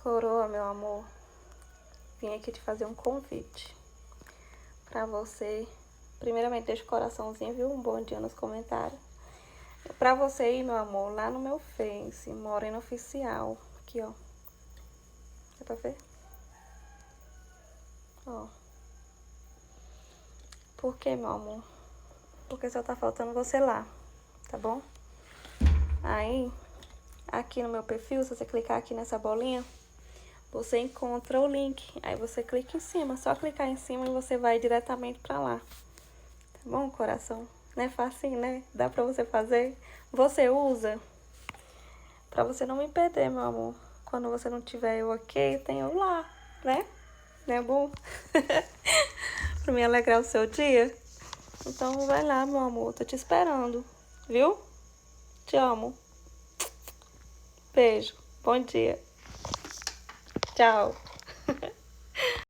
Coroa, meu amor, vim aqui te fazer um convite pra você. Primeiramente, deixa o coraçãozinho, viu? Um bom dia nos comentários. Pra você ir, meu amor, lá no meu Face, Morena Oficial. Aqui, ó. Dá pra ver? Ó. Por quê, meu amor? Porque só tá faltando você lá, tá bom? Aí, aqui no meu perfil, se você clicar aqui nessa bolinha, você encontra o link. Aí você clica em cima, só clicar em cima e você vai diretamente pra lá. Tá bom, coração? Não é facinho, né? Dá pra você fazer. Você usa pra você não me perder, meu amor. Quando você não tiver eu aqui, eu tenho lá, né? Não é bom? Pra me alegrar o seu dia. Então vai lá, meu amor. Tô te esperando, viu? Te amo. Beijo. Bom dia. Tchau.